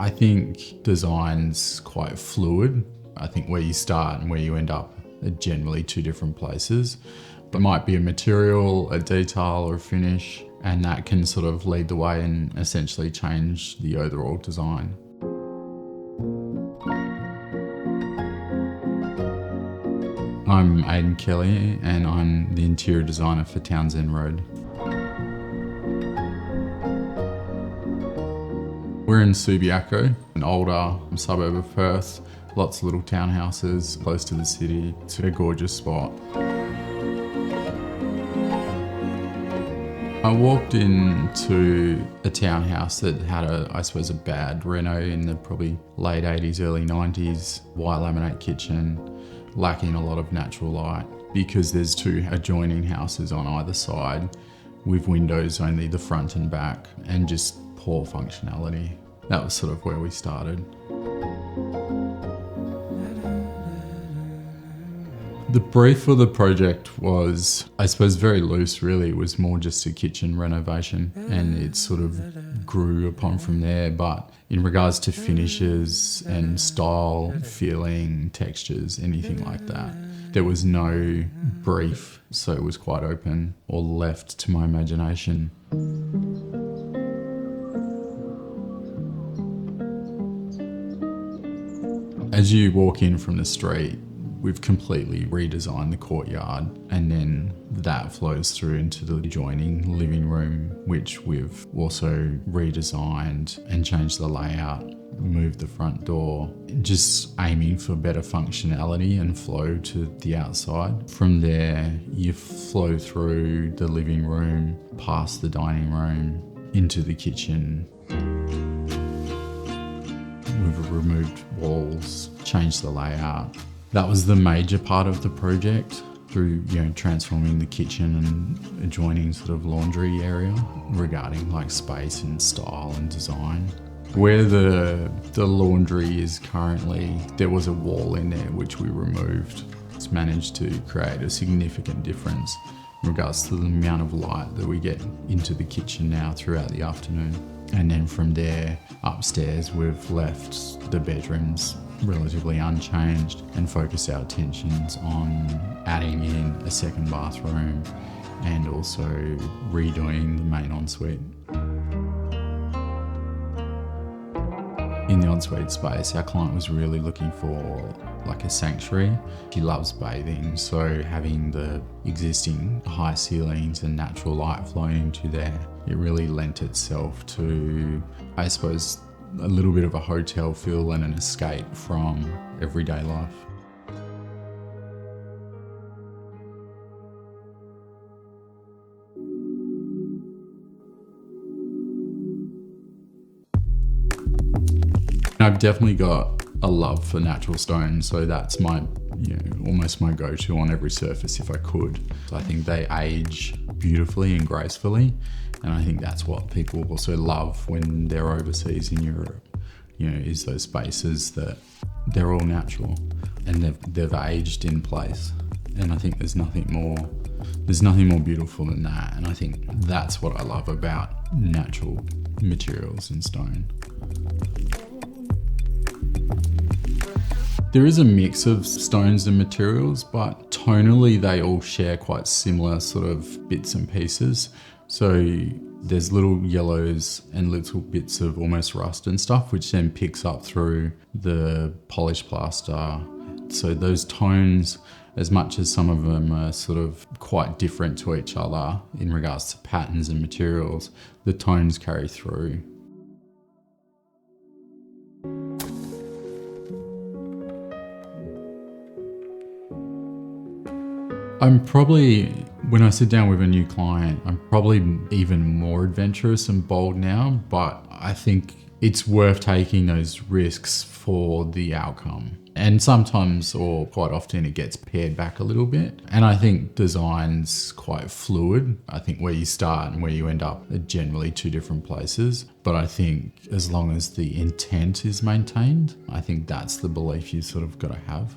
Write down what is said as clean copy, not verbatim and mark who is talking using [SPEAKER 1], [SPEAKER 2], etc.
[SPEAKER 1] I think design's quite fluid. I think where you start and where you end up are generally two different places. But it might be a material, a detail or a finish, and that can sort of lead the way and essentially change the overall design. I'm Adyn Kelly and I'm the interior designer for Townshend Road. We're in Subiaco, an older suburb of Perth. Lots of little townhouses close to the city. It's a gorgeous spot. I walked into a townhouse that had a bad reno in the probably late 80s, early 90s, white laminate kitchen, lacking a lot of natural light because there's two adjoining houses on either side with windows only the front and back and just poor functionality. That was sort of where we started. The brief for the project was, I suppose, very loose really. It was more just a kitchen renovation and it sort of grew upon from there. But in regards to finishes and style, feeling, textures, anything like that, there was no brief. So it was quite open or left to my imagination. As you walk in from the street, we've completely redesigned the courtyard, and then that flows through into the adjoining living room, which we've also redesigned and changed the layout, moved the front door, just aiming for better functionality and flow to the outside. From there, you flow through the living room, past the dining room, into the kitchen. We've removed walls, changed the layout. That was the major part of the project through, transforming the kitchen and adjoining sort of laundry area regarding like space and style and design. Where the laundry is currently, there was a wall in there which we removed. It's managed to create a significant difference in regards to the amount of light that we get into the kitchen now throughout the afternoon. And then from there, upstairs, we've left the bedrooms relatively unchanged and focused our attentions on adding in a second bathroom and also redoing the main ensuite. In the ensuite space, our client was really looking for like a sanctuary. She loves bathing, so having the existing high ceilings and natural light flowing into there, it really lent itself to, I suppose, a little bit of a hotel feel and an escape from everyday life. I've definitely got a love for natural stone, so that's my, almost my go-to on every surface if I could. I think they age beautifully and gracefully, and I think that's what people also love when they're overseas in Europe, is those spaces that they're all natural and they've aged in place. And I think there's nothing more beautiful than that. And I think that's what I love about natural materials and stone. There is a mix of stones and materials, but tonally they all share quite similar sort of bits and pieces. So there's little yellows and little bits of almost rust and stuff, which then picks up through the polished plaster. So those tones, as much as some of them are sort of quite different to each other in regards to patterns and materials, the tones carry through. When I sit down with a new client, I'm probably even more adventurous and bold now, but I think it's worth taking those risks for the outcome. And sometimes, or quite often, it gets pared back a little bit. And I think design's quite fluid. I think where you start and where you end up are generally two different places. But I think as long as the intent is maintained, I think that's the belief you sort of got to have.